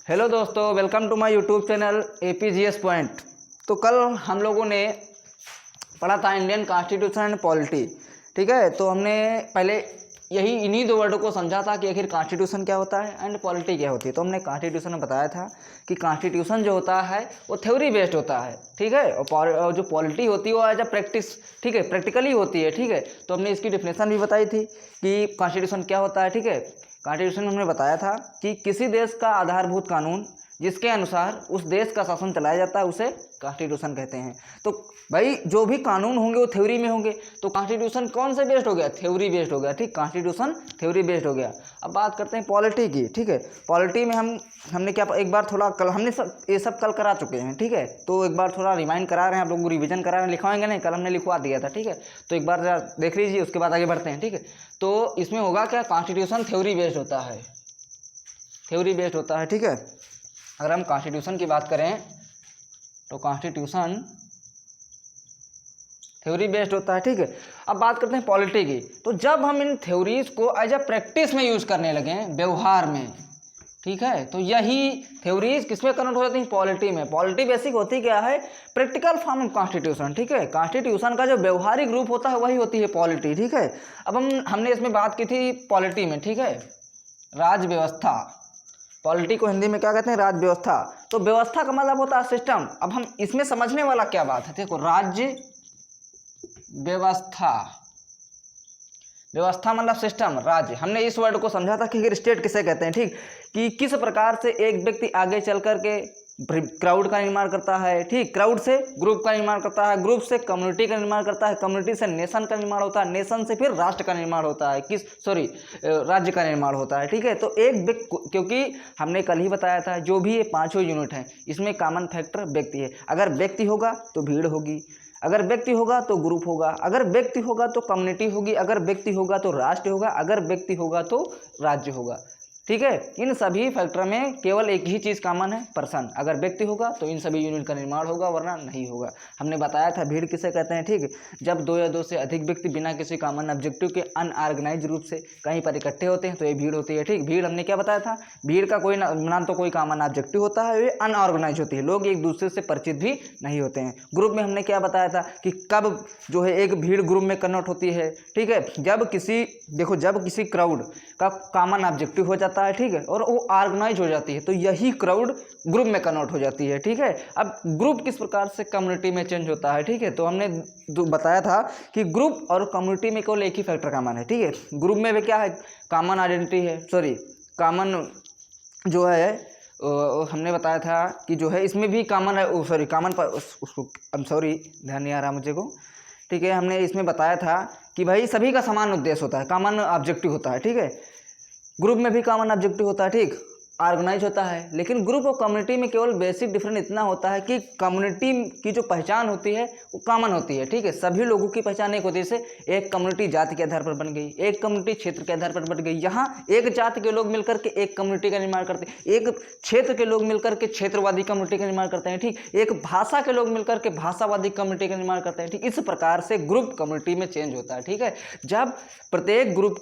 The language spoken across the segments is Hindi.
हेलो दोस्तों, welcome to my YouTube channel APGS point. तो कल हम लोगों ने पढ़ा था इंडियन कॉन्स्टिट्यूशन एंड पॉलिटी। ठीक है, तो हमने पहले इन्हीं दो वर्डों को समझा था कि आखिर कॉन्स्टिट्यूशन क्या होता है एंड पॉलिटी क्या होती है। तो हमने कॉन्स्टिट्यूशन में बताया था कि कॉन्स्टिट्यूशन जो होता है वो थ्योरी बेस्ड होता है। ठीक है, और जो पॉलिटी होती है वो एज अ प्रैक्टिस, ठीक है, प्रैक्टिकली होती है। ठीक है, तो हमने इसकी डिफिनेशन भी बताई थी कि कॉन्स्टिट्यूशन क्या होता है। ठीक है, कॉन्स्टिट्यूशन में हमने बताया था कि किसी देश का आधारभूत कानून जिसके अनुसार उस देश का शासन चलाया जाता है उसे कॉन्स्टिट्यूशन कहते हैं। तो भाई जो भी कानून होंगे वो थ्योरी में होंगे, तो कॉन्स्टिट्यूशन कौन से बेस्ड हो गया? थ्योरी बेस्ड हो गया। ठीक, कॉन्स्टिट्यूशन थ्योरी बेस्ड हो गया। अब बात करते हैं पॉलिटी की। ठीक है, पॉलिटी में हमने क्या एक बार थोड़ा कल हमने ये सब कल करा चुके हैं। ठीक है, तो एक बार थोड़ा रिमाइंड करा रहे हैं आप लोगों को, रिविजन करा रहे हैं। लिखवाएंगे नहीं, कल हमने लिखवा दिया था। ठीक है, तो एक बार जरा देख लीजिए, उसके बाद आगे बढ़ते हैं। ठीक है, तो इसमें होगा क्या, कॉन्स्टिट्यूशन थ्योरी बेस्ड होता है, थ्योरी बेस्ड होता है। ठीक है, अगर हम कॉन्स्टिट्यूशन की बात करें तो कॉन्स्टिट्यूशन थ्योरी बेस्ड होता है। ठीक है, अब बात करते हैं पॉलिटी की। तो जब हम इन थ्योरीज को एज अ प्रैक्टिस में यूज करने लगे, व्यवहार में, ठीक है, तो यही थ्योरीज किसमें कन्वर्ट हो जाती हैं? पॉलिटी में। पॉलिटी बेसिक होती क्या है? Practical form of constitution. ठीक है, कॉन्स्टिट्यूशन का जो व्यवहारिक रूप होता है वही होती है पॉलिटी। ठीक है, अब हमने इसमें बात की थी पॉलिटी में। ठीक है, राज्य व्यवस्था, पॉलिटी को हिंदी में क्या कहते हैं? राज्य व्यवस्था। तो व्यवस्था का मतलब होता है सिस्टम। अब हम इसमें समझने वाला क्या बात है, देखो, राज्य व्यवस्था, व्यवस्था मतलब सिस्टम, राज्य। हमने इस वर्ड को समझा था कि स्टेट किसे कहते हैं। ठीक, कि किस प्रकार से एक व्यक्ति आगे चल करके क्राउड का निर्माण करता है, ठीक, क्राउड से ग्रुप का निर्माण करता है, ग्रुप से कम्युनिटी का निर्माण करता है, कम्युनिटी से नेशन का निर्माण होता है, नेशन से फिर राष्ट्र का निर्माण होता है, राज्य का निर्माण होता है। ठीक है, तो एक व्यक्ति, क्योंकि हमने कल ही बताया था जो भी ये पांचों यूनिट हैं इसमें कॉमन फैक्टर व्यक्ति है। अगर व्यक्ति होगा तो भीड़ होगी, अगर व्यक्ति होगा तो ग्रुप होगा, अगर व्यक्ति होगा तो कम्युनिटी होगी, अगर व्यक्ति होगा तो राष्ट्र होगा, अगर व्यक्ति होगा तो राज्य होगा। ठीक है, इन सभी फैक्टर में केवल एक ही चीज़ कॉमन है, पर्सन। अगर व्यक्ति होगा तो इन सभी यूनिट का निर्माण होगा, वरना नहीं होगा। हमने बताया था भीड़ किसे कहते हैं। ठीक, जब दो या दो से अधिक व्यक्ति बिना किसी कॉमन ऑब्जेक्टिव के अनऑर्गेनाइज रूप से कहीं पर इकट्ठे होते हैं तो ये भीड़ होती है। ठीक, भीड़ हमने क्या बताया था? भीड़ का कोई ना तो कोई कॉमन ऑब्जेक्टिव होता है, ये अनऑर्गेनाइज होती है, लोग एक दूसरे से परिचित भी नहीं होते हैं। ग्रुप में हमने क्या बताया था कि कब जो है एक भीड़ ग्रुप में कन्वर्ट होती है। ठीक है, जब किसी क्राउड का कॉमन ऑब्जेक्टिव हो जाता है, ठीक है, और वो ऑर्गेनाइज हो जाती है, तो यही क्राउड ग्रुप में कन्वर्ट हो जाती है। ठीक है, अब ग्रुप किस प्रकार से कम्युनिटी में चेंज होता है? ठीक है, तो हमने बताया था कि ग्रुप और कम्युनिटी में केवल एक ही फैक्टर कॉमन है। ठीक है, ग्रुप में भी क्या है? कॉमन आइडेंटिटी है, कॉमन जो है हमने बताया था कि जो है इसमें भी कॉमन है, कॉमन पर उसको ध्यान नहीं आ रहा मुझे को। ठीक है, हमने इसमें बताया था कि भाई सभी का समान उद्देश्य होता है, कॉमन ऑब्जेक्टिव होता है। ठीक है, ग्रुप में भी कॉमन ऑब्जेक्टिव होता है, ठीक, ऑर्गेनाइज होता है। लेकिन ग्रुप और कम्युनिटी में केवल बेसिक डिफरेंस इतना होता है कि कम्युनिटी की जो पहचान होती है वो कॉमन होती है। ठीक है, सभी लोगों की पहचान एक होती है। जैसे एक कम्युनिटी जाति के आधार पर बन गई, एक कम्युनिटी क्षेत्र के आधार पर बन गई। यहाँ एक जाति के लोग मिलकर के एक कम्युनिटी का निर्माण करते हैं, एक क्षेत्र के लोग मिलकर के क्षेत्रवादी कम्युनिटी का निर्माण करते हैं। ठीक, एक भाषा के लोग मिलकर के भाषावादी कम्युनिटी का निर्माण करते हैं। ठीक, इस प्रकार से ग्रुप कम्युनिटी में चेंज होता है। ठीक है, जब प्रत्येक ग्रुप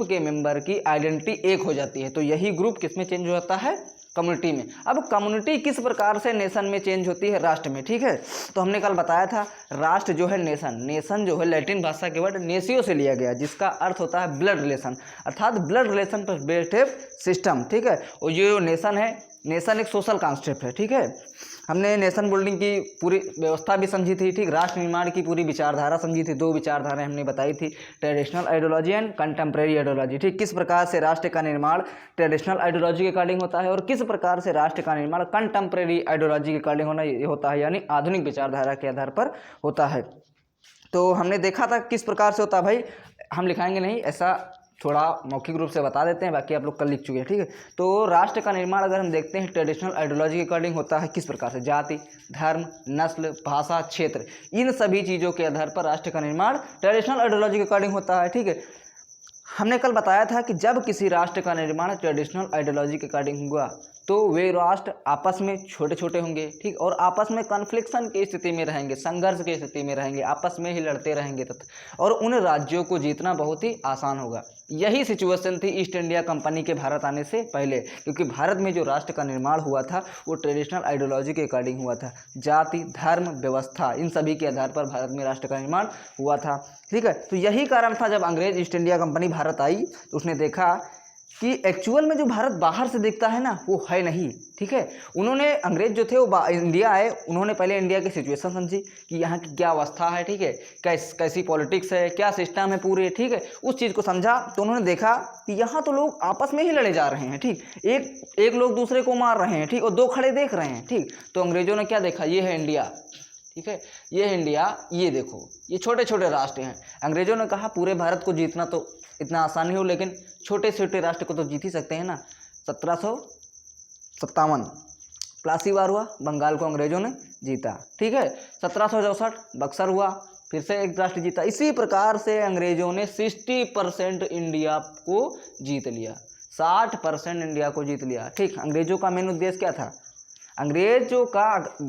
के मेंबर की आइडेंटिटी एक हो जाती है तो यही ग्रुप किस में चेंज हो जाता है? कम्युनिटी में। अब कम्युनिटी किस प्रकार से नेशन में चेंज होती है? राष्ट्र में। ठीक है, तो हमने कल बताया था राष्ट्र जो है नेशन जो है लैटिन भाषा के वर्ड नेसियो से लिया गया, जिसका अर्थ होता है ब्लड रिलेशन, अर्थात ब्लड रिलेशन पर बेस्ड है सिस्टम। ठीक है, और ये जो नेशन है, नेशन एक सोशल कॉन्सेप्ट है। ठीक है, हमने नेशन बिल्डिंग की पूरी व्यवस्था भी समझी थी। ठीक, राष्ट्र निर्माण की पूरी विचारधारा समझी थी। दो विचारधाराएं हमने बताई थी, traditional ideology and contemporary ideology. ठीक, किस प्रकार से राष्ट्र का निर्माण ट्रेडिशनल आइडियोलॉजी के अकॉर्डिंग होता है और किस प्रकार से राष्ट्र का निर्माण कंटेम्प्रेरी आइडियोलॉजी के अकॉर्डिंग होता है, यानी आधुनिक विचारधारा के आधार पर होता है। तो हमने देखा था किस प्रकार से होता है। भाई हम लिखाएंगे नहीं, ऐसा थोड़ा मौखिक रूप से बता देते हैं, बाकी आप लोग कल लिख चुके हैं। ठीक है, तो राष्ट्र का निर्माण अगर हम देखते हैं ट्रेडिशनल आइडियोलॉजी के अकॉर्डिंग होता है किस प्रकार से? जाति, धर्म, नस्ल, भाषा, क्षेत्र, इन सभी चीज़ों के आधार पर राष्ट्र का निर्माण ट्रेडिशनल आइडियोलॉजी के अकॉर्डिंग होता है। ठीक है, हमने कल बताया था कि जब किसी राष्ट्र का निर्माण ट्रेडिशनल आइडियोलॉजी के अकॉर्डिंग हुआ तो वे राष्ट्र आपस में छोटे छोटे होंगे, ठीक, और आपस में कन्फ्लिक्शन की स्थिति में रहेंगे, संघर्ष की स्थिति में रहेंगे, आपस में ही लड़ते रहेंगे तथा और उन राज्यों को जीतना बहुत ही आसान होगा। यही सिचुएशन थी ईस्ट इंडिया कंपनी के भारत आने से पहले, क्योंकि भारत में जो राष्ट्र का निर्माण हुआ था वो ट्रेडिशनल आइडियोलॉजी के अकॉर्डिंग हुआ था, जाति, धर्म, व्यवस्था, इन सभी के आधार पर भारत में राष्ट्र का निर्माण हुआ था। ठीक है, तो यही कारण था जब अंग्रेज ईस्ट इंडिया कंपनी भारत आई तो उसने देखा कि एक्चुअल में जो भारत बाहर से दिखता है ना वो है नहीं। ठीक है, उन्होंने अंग्रेज जो थे वो इंडिया आए, उन्होंने पहले इंडिया की सिचुएशन समझी कि यहाँ की क्या अवस्था है, ठीक है, कैसी पॉलिटिक्स है, क्या सिस्टम है पूरे, ठीक है, उस चीज़ को समझा। तो उन्होंने देखा कि यहाँ तो लोग आपस में ही लड़े जा रहे हैं, ठीक, एक लोग दूसरे को मार रहे हैं, ठीक, और दो खड़े देख रहे हैं। ठीक, तो अंग्रेजों ने क्या देखा, ये है इंडिया, ठीक है, ये है इंडिया, ये देखो ये छोटे छोटे राष्ट्र हैं। अंग्रेजों ने कहा पूरे भारत को जीतना तो इतना आसान नहीं हो, लेकिन छोटे छोटे राष्ट्र को तो जीत ही सकते हैं ना। 1757 प्लासी वार हुआ, बंगाल को अंग्रेजों ने जीता। ठीक है, 1764 बक्सर हुआ, फिर से एक राष्ट्र जीता। इसी प्रकार से अंग्रेजों ने 60% इंडिया को जीत लिया, 60% इंडिया को जीत लिया। ठीक, अंग्रेजों का मेन उद्देश्य क्या था, अंग्रेजों का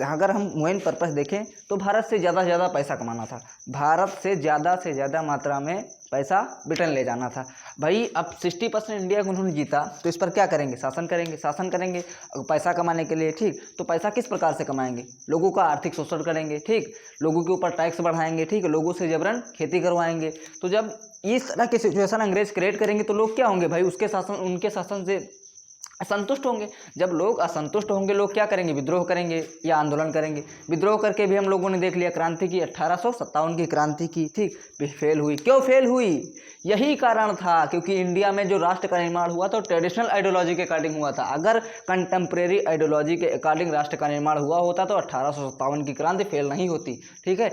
अगर हम मेन पर्पस देखें तो भारत से ज़्यादा पैसा कमाना था, भारत से ज़्यादा मात्रा में पैसा ब्रिटेन ले जाना था। भाई अब 60% इंडिया को उन्होंने जीता तो इस पर क्या करेंगे, शासन करेंगे पैसा कमाने के लिए। ठीक, तो पैसा किस प्रकार से कमाएंगे, लोगों का आर्थिक शोषण करेंगे, ठीक, लोगों के ऊपर टैक्स बढ़ाएंगे, ठीक, लोगों से जबरन खेती करवाएंगे। तो जब इस तरह की सिचुएशन अंग्रेज क्रिएट करेंगे तो लोग क्या होंगे भाई, उनके शासन से असंतुष्ट होंगे। जब लोग असंतुष्ट होंगे, लोग क्या करेंगे, विद्रोह करेंगे या आंदोलन करेंगे। विद्रोह करके भी हम लोगों ने देख लिया, क्रांति की 1857 की क्रांति की, ठीक, फेल हुई। क्यों फेल हुई, यही कारण था क्योंकि इंडिया में जो राष्ट्र का निर्माण हुआ था ट्रेडिशनल आइडियोलॉजी के अकॉर्डिंग हुआ था। अगर कंटेम्प्रेरी आइडियोलॉजी के अकॉर्डिंग राष्ट्र का निर्माण हुआ होता तो 1857 की क्रांति फेल नहीं होती। ठीक है,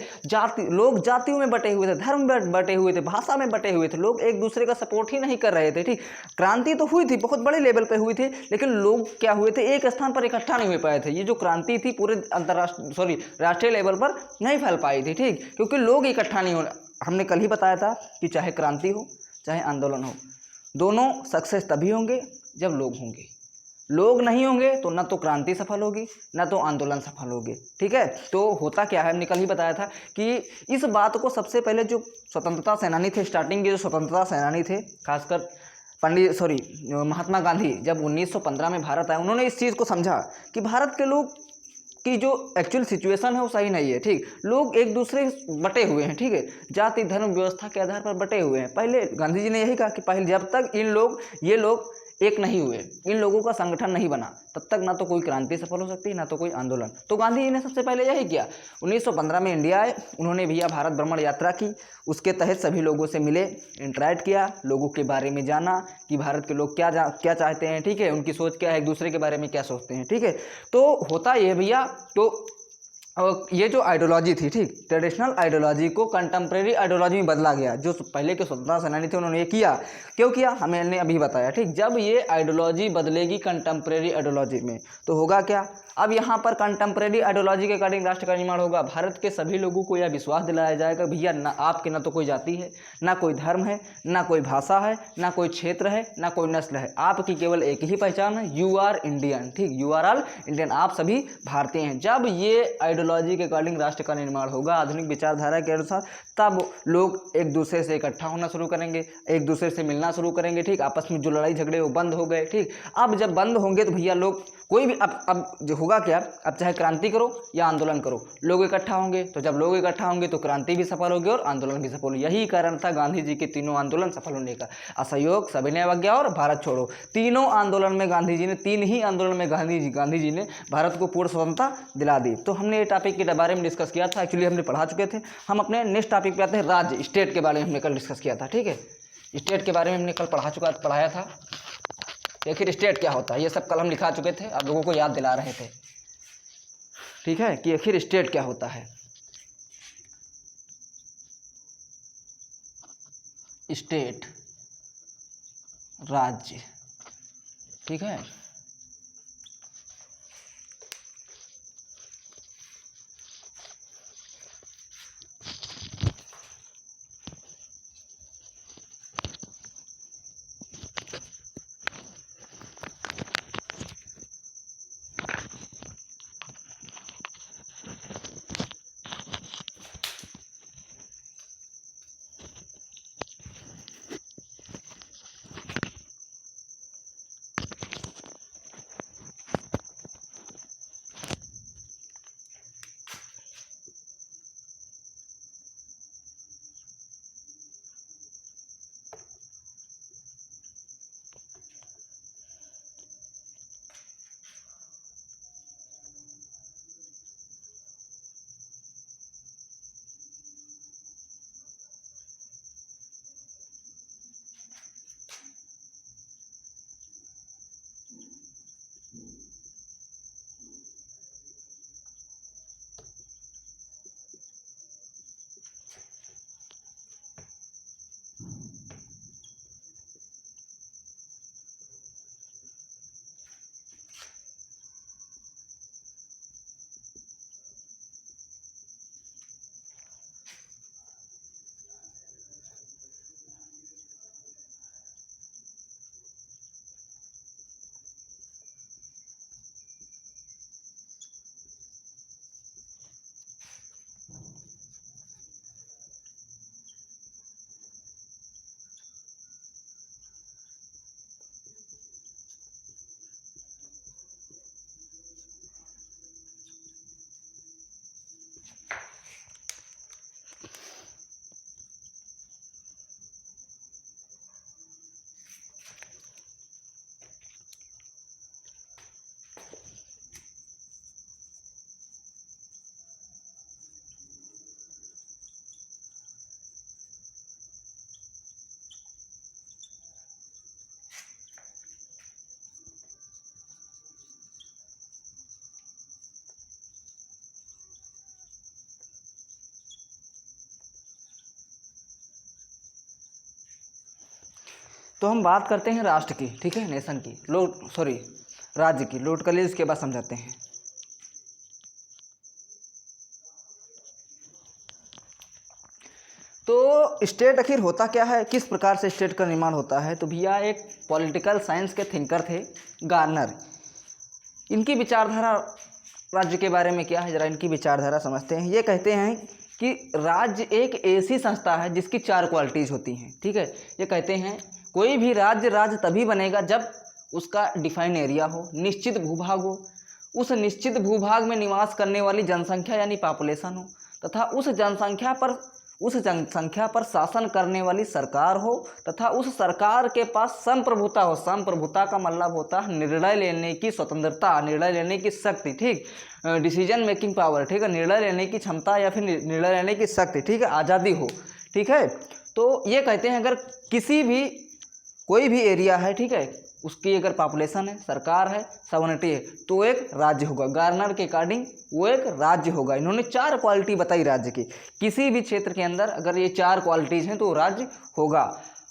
लोग जातियों में बटे हुए थे, धर्म में बटे हुए थे, भाषा में बटे हुए थे, लोग एक दूसरे का सपोर्ट ही नहीं कर रहे थे। ठीक, क्रांति तो हुई थी, बहुत बड़े लेवल पे हुई थी, लेकिन लोग क्या हुए थे, एक स्थान पर इकट्ठा नहीं हो पाए थे। ये जो क्रांति थी पूरे राष्ट्रीय लेवल पर नहीं फैल पाई थी। ठीक, क्योंकि लोग इकट्ठा नहीं हो, हमने कल ही बताया था कि चाहे क्रांति हो चाहे आंदोलन हो, दोनों सक्सेस तभी होंगे जब लोग होंगे। लोग नहीं होंगे तो ना तो क्रांति सफल होगी ना तो आंदोलन सफल होगी। ठीक है, तो होता क्या है, हमने कल ही बताया था कि इस बात को सबसे पहले जो स्वतंत्रता सेनानी थे, स्टार्टिंग के जो स्वतंत्रता सेनानी थे, खासकर महात्मा गांधी, जब 1915 में भारत आए, उन्होंने इस चीज़ को समझा कि भारत के लोग की जो एक्चुअल सिचुएशन है वो सही नहीं है। ठीक, लोग एक दूसरे बटे हुए हैं, ठीक है, जाति, धर्म, व्यवस्था के आधार पर बटे हुए हैं। पहले गांधी जी ने यही कहा कि पहले जब तक ये लोग एक नहीं हुए, इन लोगों का संगठन नहीं बना, तब तक ना तो कोई क्रांति सफल हो सकती ना तो कोई आंदोलन। तो गांधी जी ने सबसे पहले यही किया। 1915 में इंडिया आए, उन्होंने भैया भारत भ्रमण यात्रा की, उसके तहत सभी लोगों से मिले, इंटरेक्ट किया, लोगों के बारे में जाना कि भारत के लोग क्या चाहते हैं, ठीक है, उनकी सोच क्या है, एक दूसरे के बारे में क्या सोचते हैं। ठीक है, तो होता ये भैया, तो ये जो आइडियोलॉजी थी, ठीक, ट्रेडिशनल आइडियोलॉजी को कंटेम्प्रेरी आइडियोलॉजी में बदला गया। जो पहले के स्वतंत्रता सेनानी थे उन्होंने ये किया, क्यों किया हमने अभी बताया। ठीक, जब ये आइडियोलॉजी बदलेगी कंटेम्प्रेरी आइडियोलॉजी में तो होगा क्या, अब यहाँ पर कंटेम्प्रेरी आइडियोलॉजी के अकॉर्डिंग राष्ट्र का निर्माण होगा। भारत के सभी लोगों को यह विश्वास दिलाया जाएगा भैया ना आपके ना तो कोई जाति है, ना कोई धर्म है, ना कोई भाषा है, ना कोई क्षेत्र है, ना कोई नस्ल है, आपकी केवल एक ही पहचान है, यू आर इंडियन। ठीक, यू आर ऑल इंडियन, आप सभी भारतीय हैं। जब ये आइडियोलॉजी के अकॉर्डिंग राष्ट्र का निर्माण होगा आधुनिक विचारधारा के अनुसार, तब लोग एक दूसरे से इकट्ठा होना शुरू करेंगे, एक दूसरे से मिलना शुरू करेंगे। ठीक, आपस में जो लड़ाई झगड़े वो बंद हो गए। ठीक, अब जब बंद होंगे तो भैया लोग कोई भी अब जो होगा क्या, अब चाहे क्रांति करो या आंदोलन करो, लोग इकट्ठा होंगे। तो जब लोग इकट्ठा होंगे तो क्रांति भी सफल होगी और आंदोलन भी सफल होगी। यही कारण था गांधी जी के तीनों आंदोलन सफल होने का, असहयोग, सविनय अवज्ञा और भारत छोड़ो। तीनों आंदोलन में गांधी जी ने, तीन ही आंदोलन में गांधी जी ने भारत को पूर्ण स्वतंत्रता दिला दी। तो हमने ये टॉपिक के बारे में डिस्कस किया था, एक्चुअली हमने पढ़ा चुके थे। हम अपने नेक्स्ट टॉपिक पे आते हैं, राज्य, स्टेट के बारे में हमने कल डिस्कस किया था। ठीक है, स्टेट के बारे में हमने कल पढ़ाया था। आखिर स्टेट क्या होता है ये सब कल हम लिखा चुके थे, आप लोगों को याद दिला रहे थे। ठीक है, कि आखिर स्टेट क्या होता है। स्टेट, राज्य, ठीक है, तो हम बात करते हैं राष्ट्र की, ठीक है, नेशन की, राज्य की। लॉर्ड कलीज के बाद समझाते हैं। तो स्टेट आखिर होता क्या है, किस प्रकार से स्टेट का निर्माण होता है? तो भैया एक पॉलिटिकल साइंस के थिंकर थे गार्नर। इनकी विचारधारा राज्य के बारे में क्या है, जरा इनकी विचारधारा समझते हैं। ये कहते हैं कि राज्य एक ऐसी संस्था है जिसकी 4 क्वालिटीज़ होती हैं, ठीक है। ये कहते हैं कोई भी राज्य तभी बनेगा जब उसका डिफाइन एरिया हो, निश्चित भूभाग हो, उस निश्चित भूभाग में निवास करने वाली जनसंख्या यानी पॉपुलेशन हो, तथा उस जनसंख्या पर शासन करने वाली सरकार हो, तथा उस सरकार के पास संप्रभुता हो। संप्रभुता का मतलब होता है निर्णय लेने की स्वतंत्रता, निर्णय लेने की शक्ति, ठीक, डिसीजन मेकिंग पावर, ठीक है, निर्णय लेने की क्षमता या फिर निर्णय लेने की शक्ति, ठीक है, आज़ादी हो, ठीक है। तो ये कहते हैं अगर कोई भी एरिया है, ठीक है, उसकी अगर पॉपुलेशन है, सरकार है, सॉवरेनिटी है, तो एक राज्य होगा। गार्नर के अकॉर्डिंग वो एक राज्य होगा। इन्होंने 4 क्वालिटी बताई राज्य की। किसी भी क्षेत्र के अंदर अगर ये 4 क्वालिटीज़ हैं तो राज्य होगा।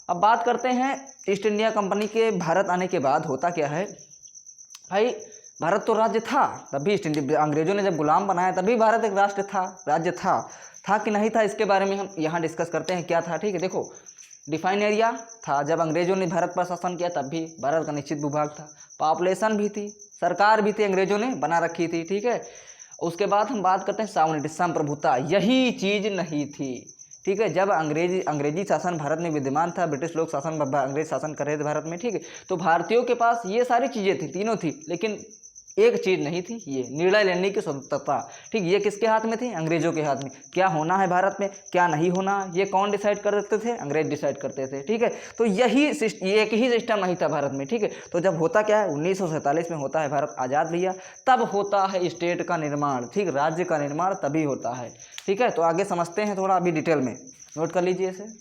अब बात करते हैं ईस्ट इंडिया कंपनी के भारत आने के बाद होता क्या है। भाई भारत तो राज्य था, तभी ईस्ट इंडिया अंग्रेजों ने जब गुलाम बनाया तभी भारत एक राष्ट्र था, राज्य था कि नहीं था, इसके बारे में हम यहाँ डिस्कस करते हैं क्या था, ठीक है। देखो, डिफाइन एरिया था, जब अंग्रेजों ने भारत पर शासन किया तब भी भारत का निश्चित भूभाग था, पॉपुलेशन भी थी, सरकार भी थी, अंग्रेजों ने बना रखी थी, ठीक है। उसके बाद हम बात करते हैं सॉवरेनिटी, संप्रभुता, यही चीज़ नहीं थी, ठीक है। जब अंग्रेजी शासन भारत में विद्यमान था, ब्रिटिश लोग अंग्रेज शासन कर रहे थे भारत में, ठीक है, तो भारतीयों के पास ये सारी चीज़ें थी, तीनों थी, लेकिन एक चीज़ नहीं थी, ये निर्णय लेने की स्वतंत्रता, ठीक। ये किसके हाथ में थी? अंग्रेजों के हाथ में। क्या होना है भारत में, क्या नहीं होना, ये कौन डिसाइड कर देते थे? अंग्रेज डिसाइड करते थे, ठीक है। तो ये एक ही सिस्टम नहीं था भारत में, ठीक है। तो जब होता क्या है, 1947 में होता है भारत आज़ाद भैया, तब होता है स्टेट का निर्माण, ठीक, राज्य का निर्माण तभी होता है, ठीक है। तो आगे समझते हैं थोड़ा अभी डिटेल में, नोट कर लीजिए इसे।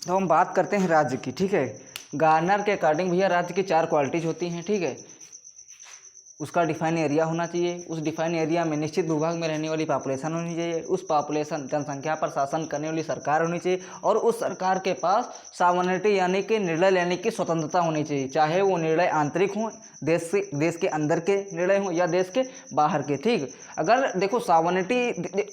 तो हम बात करते हैं राज्य की, ठीक है। गार्नर के अकॉर्डिंग भैया राज्य की 4 क्वालिटीज होती हैं, ठीक है। उसका डिफाइन एरिया होना चाहिए, उस डिफाइन एरिया में निश्चित भूभाग में रहने वाली पॉपुलेशन होनी चाहिए, उस पॉपुलेशन जनसंख्या पर शासन करने वाली सरकार होनी चाहिए, और उस सरकार के पास सॉवरेनिटी यानी कि निर्णय लेने की स्वतंत्रता होनी चाहिए, चाहे वो निर्णय आंतरिक हों, देश के अंदर के निर्णय हों या देश के बाहर के। ठीक, अगर देखो सॉवरेनिटी,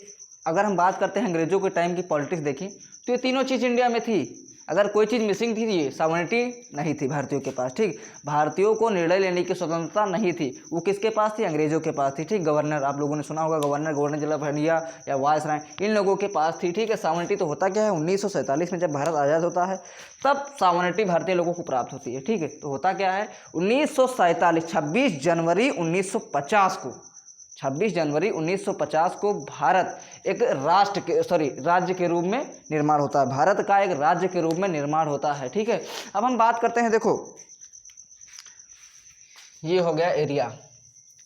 अगर हम बात करते हैं अंग्रेजों के टाइम की पॉलिटिक्स देखें तो ये तीनों चीज़ इंडिया में थी। अगर कोई चीज़ मिसिंग थी, ये सॉवरेनिटी नहीं थी भारतीयों के पास। ठीक, भारतीयों को निर्णय लेने की स्वतंत्रता नहीं थी, वो किसके पास थी? अंग्रेजों के पास थी। ठीक, गवर्नर, आप लोगों ने सुना होगा गवर्नर जनरल ऑफ इंडिया या वायसराय, इन लोगों के पास थी। ठीक है, सॉवरेनिटी तो होता क्या है, 1947 में जब भारत आज़ाद होता है तब सॉवरेनिटी भारतीय लोगों को प्राप्त होती है। ठीक है, तो होता क्या है, 1947 26 जनवरी 1950 को, 26 जनवरी 1950 को भारत एक राज्य के रूप में निर्माण होता है। भारत का एक राज्य के रूप में निर्माण होता है। ठीक है, अब हम बात करते हैं, देखो ये हो गया एरिया।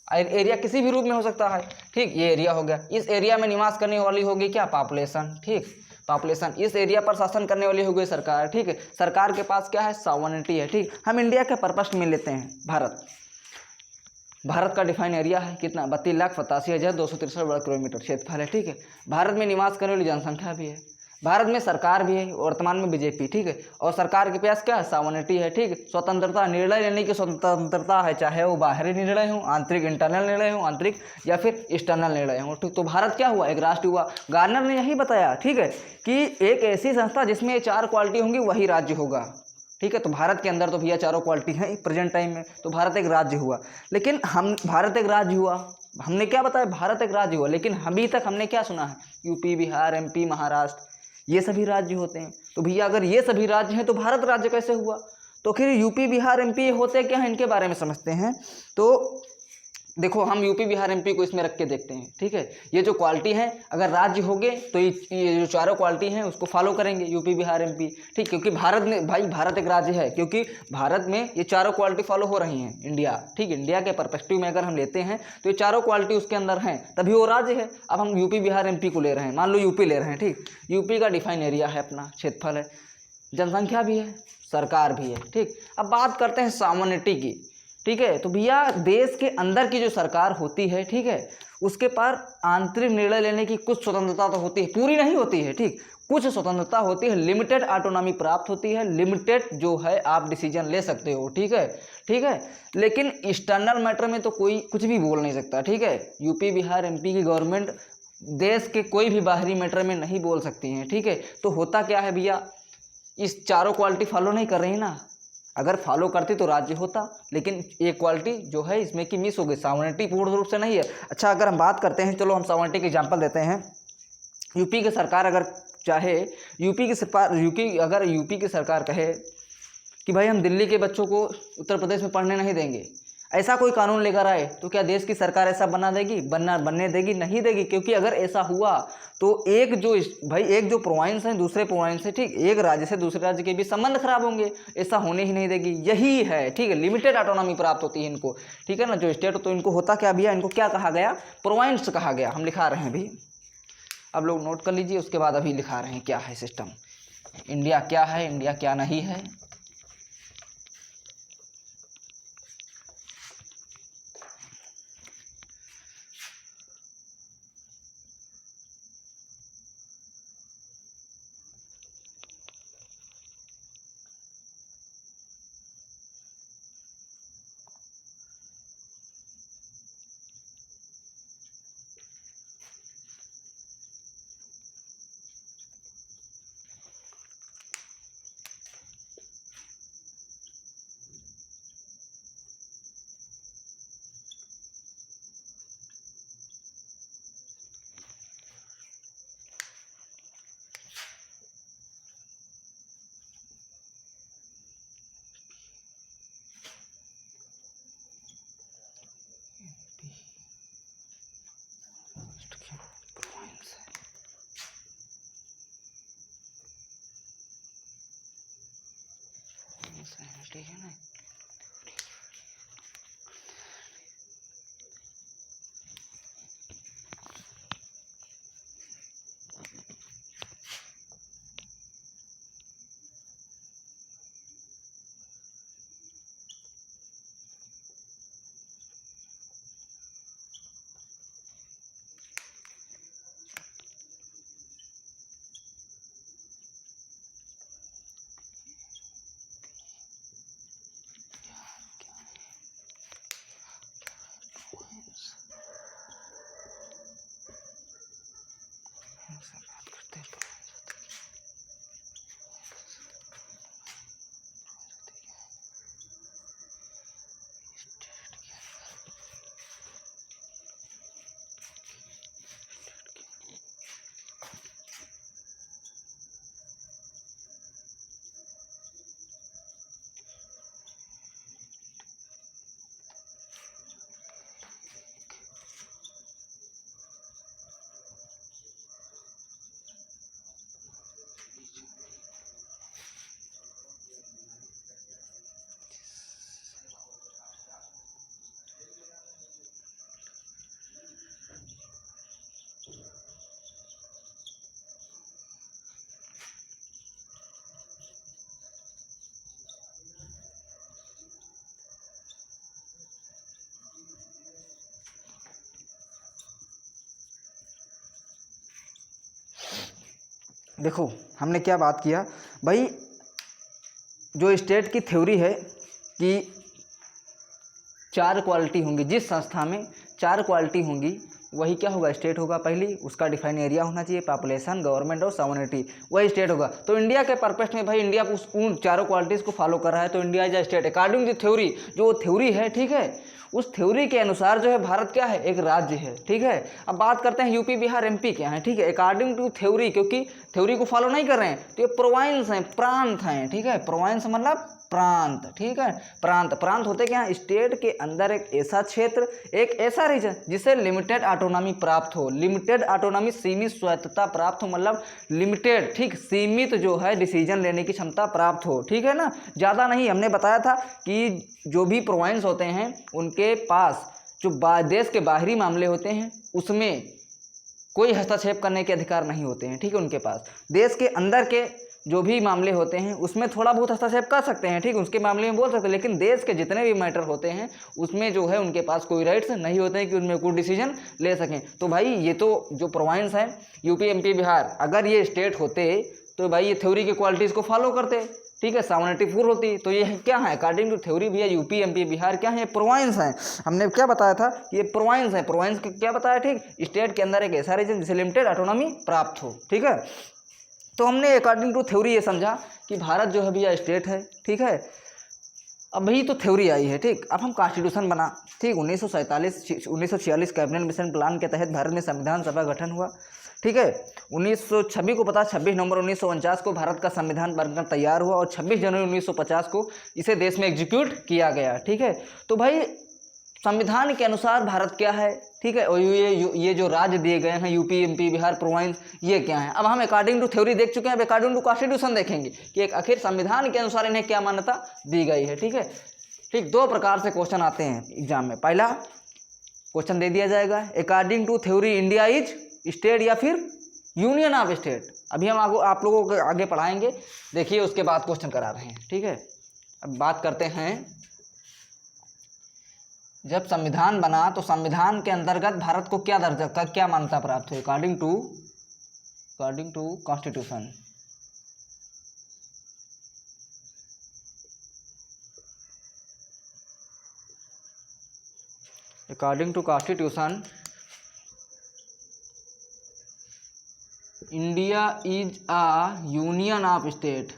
एरिया किसी भी रूप में हो सकता है। ठीक, ये एरिया हो गया, इस एरिया में निवास करने वाली होगी क्या? पॉपुलेशन। ठीक, पॉपुलेशन, इस एरिया पर शासन करने वाली होगी सरकार। ठीक है, सरकार के पास क्या है? सॉवरेनिटी है। ठीक, हम इंडिया के पर्पस में लेते हैं भारत का डिफाइन एरिया है कितना? 32,85,263 वर्ग किलोमीटर क्षेत्रफल है। ठीक है, भारत में निवास करने वाली जनसंख्या भी है, भारत में सरकार भी है, वर्तमान में बीजेपी। ठीक है, और सरकार के पास क्या है? सॉवरेनिटी है। ठीक, स्वतंत्रता, निर्णय लेने की स्वतंत्रता है, चाहे वो बाहरी निर्णय हो, आंतरिक इंटरनल निर्णय हो, आंतरिक या फिर एक्सटर्नल निर्णय हो। ठीक, तो भारत क्या हुआ? एक राष्ट्र हुआ। गार्नर ने यही बताया, ठीक है, कि एक ऐसी संस्था जिसमें ये 4 क्वालिटी होंगी वही राज्य होगा। ठीक है, तो भारत के अंदर तो भैया चारों क्वालिटी हैं प्रेजेंट टाइम में, तो भारत एक राज्य हुआ। लेकिन भारत एक राज्य हुआ, हमने क्या बताया? भारत एक राज्य हुआ, लेकिन अभी तक हमने क्या सुना है? यूपी, बिहार, एमपी, महाराष्ट्र, ये सभी राज्य होते हैं। तो भैया अगर ये सभी राज्य हैं तो भारत राज्य कैसे हुआ? तो फिर यूपी, बिहार, एमपी होते क्या हैं, इनके बारे में समझते हैं। तो देखो, हम यूपी, बिहार, एमपी को इसमें रख के देखते हैं। ठीक है, ये जो क्वालिटी है, अगर राज्य हो गए तो ये जो चारों क्वालिटी हैं उसको फॉलो करेंगे, यूपी, बिहार, एमपी। ठीक, क्योंकि भारत में, भाई भारत एक राज्य है, क्योंकि भारत में ये चारों क्वालिटी फॉलो हो रही हैं। इंडिया, ठीक, इंडिया के परस्पेक्टिव में अगर हम लेते हैं तो ये चारों क्वालिटी उसके अंदर हैं, तभी वो राज्य है। अब हम यूपी, बिहार, एमपी को ले रहे हैं, मान लो यूपी ले रहे हैं। ठीक, यूपी का डिफाइन एरिया है, अपना क्षेत्रफल है, जनसंख्या भी है, सरकार भी है। ठीक, अब बात करते हैं सॉवरेनिटी की। ठीक है, तो भैया देश के अंदर की जो सरकार होती है, ठीक है, उसके पास आंतरिक निर्णय लेने की कुछ स्वतंत्रता तो होती है, पूरी नहीं होती है। ठीक, कुछ स्वतंत्रता होती है, लिमिटेड ऑटोनॉमी प्राप्त होती है, लिमिटेड जो है आप डिसीजन ले सकते हो। ठीक है, ठीक है, लेकिन एक्सटर्नल मैटर में तो कोई कुछ भी बोल नहीं सकता। ठीक है, यूपी, बिहार, एमपी की गवर्नमेंट देश के कोई भी बाहरी मैटर में नहीं बोल सकती हैं। ठीक है, तो होता क्या है भैया, इस चारों क्वालिटी फॉलो नहीं कर रही ना, अगर फॉलो करती तो राज्य होता, लेकिन एक क्वालिटी जो है इसमें की मिस हो गई, सॉवरेनिटी पूर्ण रूप से नहीं है। अच्छा, अगर हम बात करते हैं, चलो हम सॉवरेनिटी की एग्जांपल देते हैं। यूपी की सरकार अगर चाहे, अगर यूपी की सरकार कहे कि भाई हम दिल्ली के बच्चों को उत्तर प्रदेश में पढ़ने नहीं देंगे, ऐसा कोई कानून लेकर आए, तो क्या देश की सरकार ऐसा बना देगी? बनने देगी? नहीं देगी, क्योंकि अगर ऐसा हुआ तो एक जो प्रोविंस है दूसरे प्रोविंस से, ठीक, एक राज्य से दूसरे राज्य के भी संबंध खराब होंगे, ऐसा होने ही नहीं देगी। यही है, ठीक है, लिमिटेड ऑटोनॉमी प्राप्त होती है इनको। ठीक है ना, जो स्टेट, तो इनको होता क्या भैया, इनको क्या कहा गया? प्रोविंस कहा गया। हम लिखा रहे हैं अभी, अब लोग नोट कर लीजिए, उसके बाद अभी लिखा रहे हैं क्या है सिस्टम, इंडिया क्या है, इंडिया क्या नहीं है। ठीक है ना, देखो हमने क्या बात किया भाई, जो स्टेट की थ्योरी है कि 4 क्वालिटी होंगी, जिस संस्था में 4 क्वालिटी होंगी वही क्या होगा, स्टेट होगा। पहली उसका डिफाइन एरिया होना चाहिए, पॉपुलेशन, गवर्नमेंट और सॉवरेनिटी, वही स्टेट होगा। तो इंडिया के पर्पस में भाई इंडिया उन चारों क्वालिटीज़ को फॉलो कर रहा है, तो India is a state according to theory. जो थ्योरी है, ठीक है, उस थ्योरी के अनुसार जो है भारत क्या है, एक राज्य है, ठीक है। अब बात करते हैं यूपी बिहार एमपी क्या है, ठीक है, अकॉर्डिंग टू थ्योरी, क्योंकि थ्योरी को फॉलो नहीं कर रहे हैं तो ये प्रोविंस हैं, प्रांत हैं, ठीक है। प्रोविंस मतलब प्रांत, ठीक है। प्रांत, प्रांत होते क्या हैं, स्टेट के अंदर एक ऐसा क्षेत्र, एक ऐसा रीजन जिसे लिमिटेड ऑटोनॉमी प्राप्त हो। लिमिटेड ऑटोनॉमी, सीमित स्वायत्तता प्राप्त हो, मतलब लिमिटेड, ठीक, सीमित जो है डिसीजन लेने की क्षमता प्राप्त हो, ठीक है ना, ज़्यादा नहीं। हमने बताया था कि जो भी प्रोविंस होते हैं उनके पास जो देश के बाहरी मामले होते हैं उसमें कोई हस्तक्षेप करने के अधिकार नहीं होते हैं, ठीक है। उनके पास देश के अंदर के जो भी मामले होते हैं उसमें थोड़ा बहुत हस्तक्षेप कर सकते हैं, ठीक, उसके मामले में बोल सकते हैं, लेकिन देश के जितने भी मैटर होते हैं उसमें जो है उनके पास कोई राइट्स नहीं होते हैं कि उनमें कोई डिसीजन ले सकें। तो भाई ये तो जो प्रोविंस हैं यूपी एमपी बिहार, अगर ये स्टेट होते तो भाई ये थ्योरी की क्वालिटीज़ को फॉलो करते, ठीक है, सॉवरेनिटी फुल होती। तो ये क्या है, अकॉर्डिंग टू थ्योरी भैया यूपी एमपी बिहार क्या है, प्रोविंस हैं। हमने क्या बताया था, ये प्रोविंस है। प्रोविंस का क्या बताया, ठीक, स्टेट के अंदर एक ऐसा रीजन जिसे लिमिटेड ऑटोनॉमी प्राप्त हो, ठीक है। तो हमने अकॉर्डिंग टू थ्योरी ये समझा कि भारत जो है भैया स्टेट है, ठीक है। अब भाई तो थ्योरी आई है, ठीक, अब हम कॉन्स्टिट्यूशन बना, ठीक। 1946 कैबिनेट मिशन प्लान के तहत भारत में संविधान सभा गठन हुआ, ठीक है। 1926 को पता, 26 नवंबर 1949 को भारत का संविधान बनकर तैयार हुआ और 26 जनवरी 1950 को इसे देश में एग्जीक्यूट किया गया, ठीक है। तो भाई संविधान के अनुसार भारत क्या है, ठीक है, और ये जो राज्य दिए गए हैं यूपी एमपी बिहार प्रोविंस, ये क्या है। अब हम अकॉर्डिंग टू थ्योरी देख चुके हैं, अब अकॉर्डिंग टू कॉन्स्टिट्यूशन देखेंगे कि एक आखिर संविधान के अनुसार इन्हें क्या मान्यता दी गई है, ठीक है। ठीक, 2 प्रकार से क्वेश्चन आते हैं एग्जाम में। पहला क्वेश्चन दे दिया जाएगा, according to theory India is state या फिर यूनियन ऑफ स्टेट। अभी हम आप लोगों को आगे पढ़ाएंगे, देखिए उसके बाद क्वेश्चन करा रहे हैं, ठीक है। अब बात करते हैं, जब संविधान बना तो संविधान के अंतर्गत भारत को क्या दर्जा का क्या मान्यता प्राप्त हुई, according to constitution. According to constitution India is a union of state.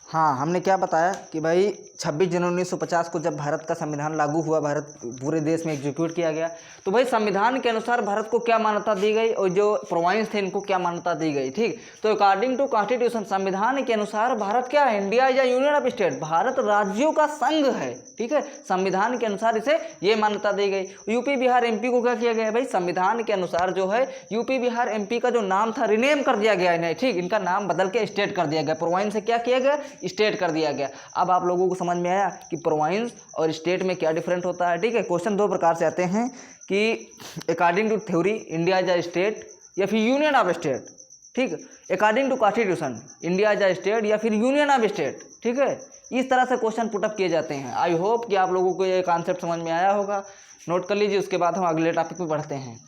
हाँ, हमने क्या बताया कि भाई 26 जनवरी 1950 को जब भारत का संविधान लागू हुआ, भारत पूरे देश में एग्जीक्यूट किया गया, तो भाई संविधान के अनुसार भारत को क्या मान्यता दी गई और जो प्रोविंस थे इनको क्या मान्यता दी गई, ठीक। तो अकॉर्डिंग टू कॉन्स्टिट्यूशन संविधान के अनुसार भारत क्या है, इंडिया या यूनियन ऑफ स्टेट, भारत राज्यों का संघ है, ठीक है। संविधान के अनुसार इसे ये मान्यता दी गई। यूपी बिहार एमपी को क्या किया गया भाई, संविधान के अनुसार जो है यूपी बिहार एमपी का जो नाम था रिनेम कर दिया गया इन्हें, ठीक, इनका नाम बदल के स्टेट कर दिया गया, प्रोविंस से क्या किया गया, स्टेट कर दिया गया। अब आप लोगों को समझ में आया कि प्रोविंस और स्टेट में क्या डिफरेंट होता है, ठीक है। क्वेश्चन 2 प्रकार से आते हैं कि according to theory India is a state या फिर यूनियन ऑफ स्टेट, ठीक। According to constitution India is a state या फिर यूनियन ऑफ स्टेट, ठीक है। इस तरह से क्वेश्चन पुटअप किए जाते हैं। आई होप कि आप लोगों को ये कॉन्सेप्ट समझ में आया होगा। नोट कर लीजिए, उसके बाद हम अगले टॉपिक पे बढ़ते हैं।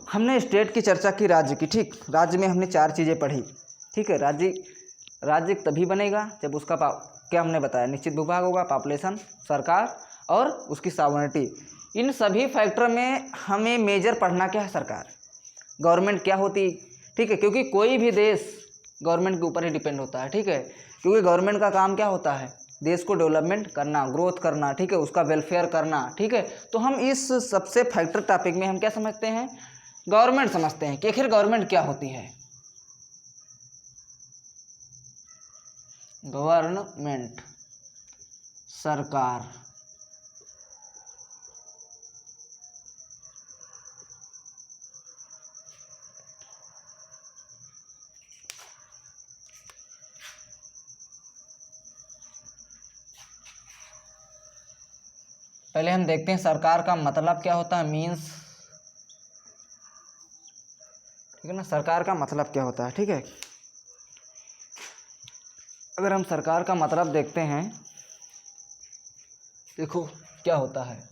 हमने स्टेट की चर्चा की, राज्य की, ठीक। राज्य में हमने 4 चीज़ें पढ़ी, ठीक है। राज्य तभी बनेगा जब उसका क्या हमने बताया, निश्चित भूभाग होगा, पॉपुलेशन, सरकार और उसकी सॉवरेनिटी। इन सभी फैक्टर में हमें मेजर पढ़ना क्या है, सरकार, गवर्नमेंट क्या होती, ठीक है। क्योंकि कोई भी देश गवर्नमेंट के ऊपर ही डिपेंड होता है, ठीक है। क्योंकि गवर्नमेंट का काम क्या होता है, देश को डेवलपमेंट करना, ग्रोथ करना, ठीक है, उसका वेलफेयर करना, ठीक है। तो हम इस सबसे फैक्टर टॉपिक में हम क्या समझते हैं, गवर्नमेंट समझते हैं कि आखिर गवर्नमेंट क्या होती है। गवर्नमेंट सरकार। पहले हम देखते हैं सरकार का मतलब क्या होता है, मीन्स, ठीक है ना, सरकार का मतलब क्या होता है। ठीक है, अगर हम सरकार का मतलब देखते हैं, देखो क्या होता है।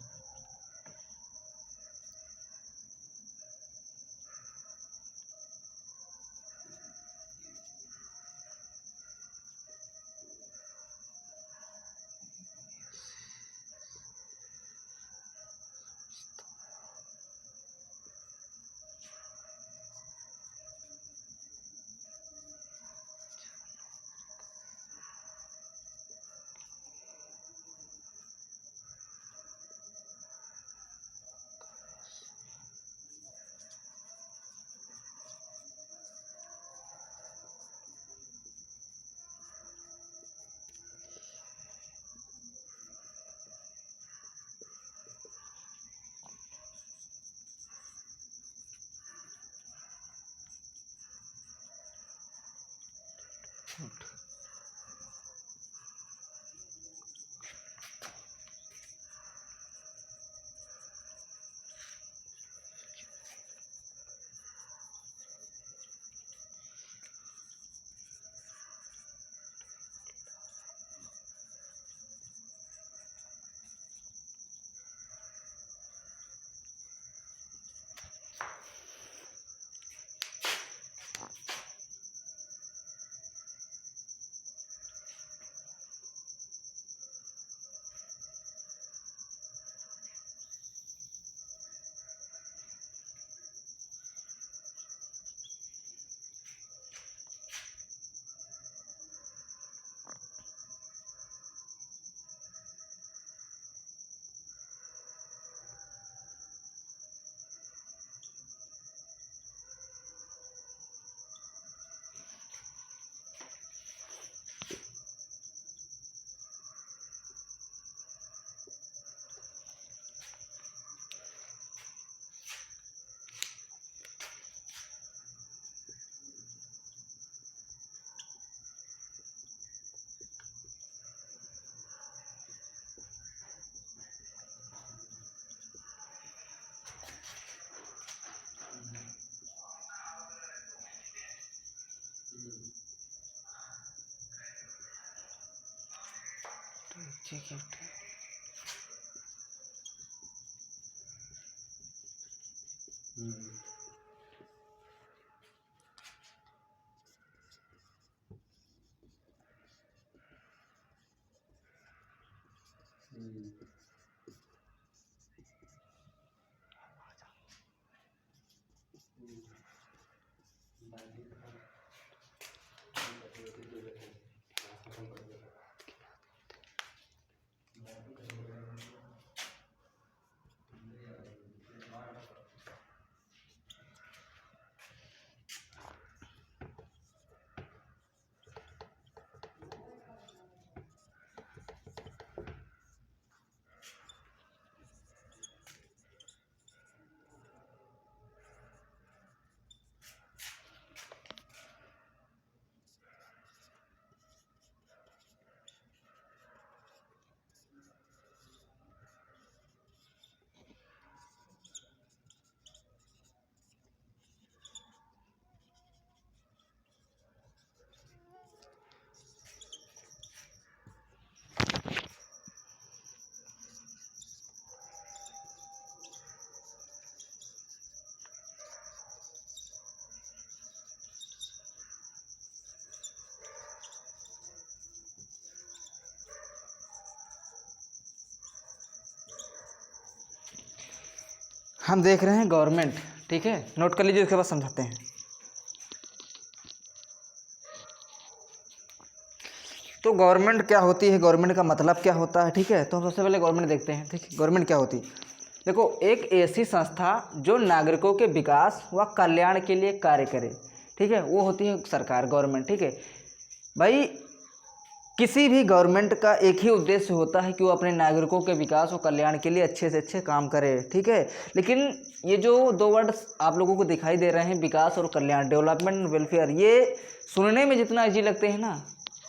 हम देख रहे हैं गवर्नमेंट, ठीक है, नोट कर लीजिए, उसके बाद समझाते हैं। तो गवर्नमेंट क्या होती है, गवर्नमेंट का मतलब क्या होता है, ठीक है। तो हम सबसे पहले गवर्नमेंट देखते हैं, ठीक है, गवर्नमेंट क्या होती है। देखो, एक ऐसी संस्था जो नागरिकों के विकास व कल्याण के लिए कार्य करे, ठीक है, वो होती है सरकार, गवर्नमेंट। ठीक है भाई, किसी भी गवर्नमेंट का एक ही उद्देश्य होता है कि वो अपने नागरिकों के विकास और कल्याण के लिए अच्छे से अच्छे काम करे, ठीक है। लेकिन ये जो दो वर्ड आप लोगों को दिखाई दे रहे हैं, विकास और कल्याण, डेवलपमेंट, वेलफेयर, ये सुनने में जितना ईजी लगते हैं ना,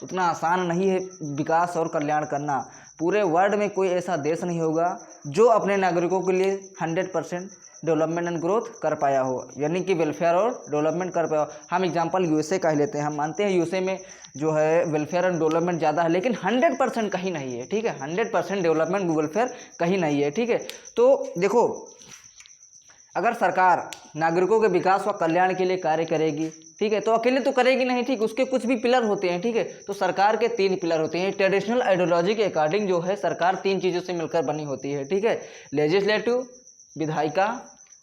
उतना आसान नहीं है विकास और कल्याण करना। पूरे वर्ल्ड में कोई ऐसा देश नहीं होगा जो अपने नागरिकों के लिए 100% डेवलपमेंट एंड ग्रोथ कर पाया हो, यानी कि वेलफेयर और डेवलपमेंट कर पाया हो। हम एग्जांपल यूएसए का ही लेते हैं, हम मानते हैं यूएसए में जो है वेलफेयर एंड डेवलपमेंट ज़्यादा है, लेकिन 100% कहीं नहीं है, ठीक है। 100% डेवलपमेंट वेलफेयर कहीं नहीं है, ठीक है। तो देखो, अगर सरकार नागरिकों के विकास व कल्याण के लिए कार्य करेगी, ठीक है, तो अकेले तो करेगी नहीं, ठीक, उसके कुछ भी पिलर होते हैं, ठीक है। तो सरकार के 3 पिलर होते हैं। ट्रेडिशनल आइडियोलॉजी के अकॉर्डिंग जो है सरकार 3 चीज़ों से मिलकर बनी होती है, ठीक है। लेजिस्लेटिव, विधायिका,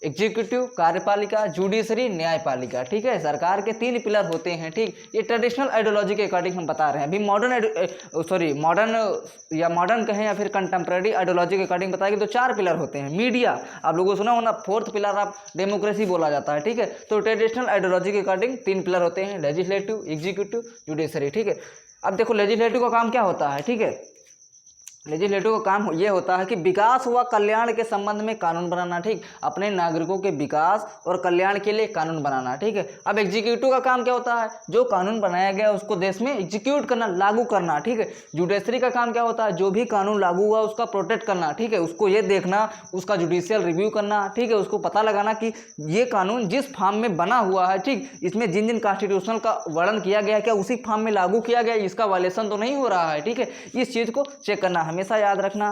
एग्जीक्यूटिव, कार्यपालिका, जुडिशरी, न्यायपालिका, ठीक है। सरकार के 3 पिलर होते हैं, ठीक। ये ट्रेडिशनल आइडियोलॉजी के अकॉर्डिंग हम बता रहे हैं। अभी मॉडर्न कहें या फिर कंटेम्प्रेरी आइडियोलॉजी के अकॉर्डिंग बताएंगे तो 4 पिलर होते हैं। मीडिया, आप लोगों को सुना होना, 4th पिलर आप डेमोक्रेसी बोला जाता है, ठीक है। तो ट्रेडिशनल आइडियोलॉजी के अकॉर्डिंग 3 पिलर होते हैं, लेजिस्लेटिव, एग्जीक्यूटिव, जुडिशरी, ठीक है। अब देखो, लेजिस्लेटिव का काम क्या होता है, ठीक है। लेजिस्लेटिव का काम ये होता है कि विकास व कल्याण के संबंध में कानून बनाना, ठीक, अपने नागरिकों के विकास और कल्याण के लिए कानून बनाना, ठीक है। अब एग्जीक्यूटिव का काम क्या होता है, जो कानून बनाया गया उसको देश में एग्जीक्यूट करना, लागू करना, ठीक है। जुडिशरी का काम क्या होता है, जो भी कानून लागू हुआ उसका प्रोटेक्ट करना, ठीक है, उसको ये देखना, उसका जुडिशियल रिव्यू करना, ठीक है, उसको पता लगाना कि ये कानून जिस फॉर्म में बना हुआ है, ठीक, इसमें जिन जिन कॉन्स्टिट्यूशनल का वर्णन किया गया है क्या उसी फॉर्म में लागू किया गया, इसका वायलेशन तो नहीं हो रहा है, ठीक है। इस चीज़ को चेक करना, हमेशा याद रखना।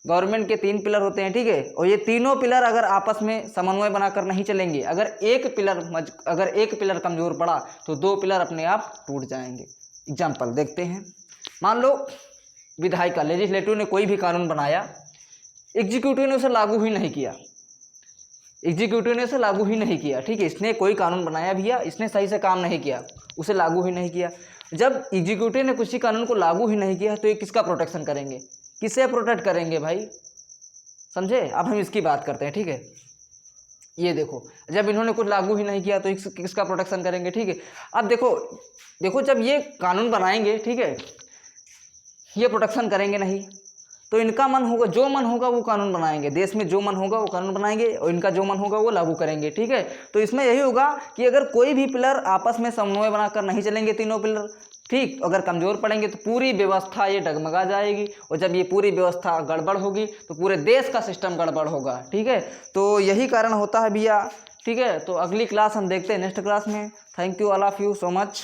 गवर्नमेंट के 3 पिलर होते हैं, ठीक है। और ये तीनों पिलर अगर आपस में समन्वय बनाकर नहीं चलेंगे, अगर एक पिलर कमजोर पड़ा तो 2 पिलर अपने आप टूट जाएंगे। एग्जाम्पल देखते हैं। मान लो विधायिका, लेजिस्लेटिव ने कोई भी कानून बनाया, एग्जीक्यूटिव ने उसे लागू ही नहीं किया, ठीक है। इसने कोई कानून बनाया भैया, इसने सही से काम नहीं किया, उसे लागू ही नहीं किया। जब एग्जीक्यूटिव ने किसी कानून को लागू ही नहीं किया तो ये किसका प्रोटेक्शन करेंगे, किसे प्रोटेक्ट करेंगे भाई, समझे। अब हम इसकी बात करते हैं, ठीक है। ये देखो, जब इन्होंने कुछ लागू ही नहीं किया तो किसका प्रोटेक्शन करेंगे, ठीक है। अब देखो जब ये कानून बनाएंगे, ठीक है, ये प्रोटेक्शन करेंगे नहीं तो इनका मन होगा, जो मन होगा वो कानून बनाएंगे, देश में जो मन होगा वो कानून बनाएंगे और इनका जो मन होगा वो लागू करेंगे, ठीक है। तो इसमें यही होगा कि अगर कोई भी पिलर आपस में समन्वय बनाकर नहीं चलेंगे, तीनों पिलर, ठीक, अगर कमज़ोर पड़ेंगे तो पूरी व्यवस्था ये डगमगा जाएगी, और जब ये पूरी व्यवस्था गड़बड़ होगी तो पूरे देश का सिस्टम गड़बड़ होगा, ठीक है। तो यही कारण होता है भैया, ठीक है। तो अगली क्लास हम देखते हैं नेक्स्ट क्लास में। Thank you all of you so much.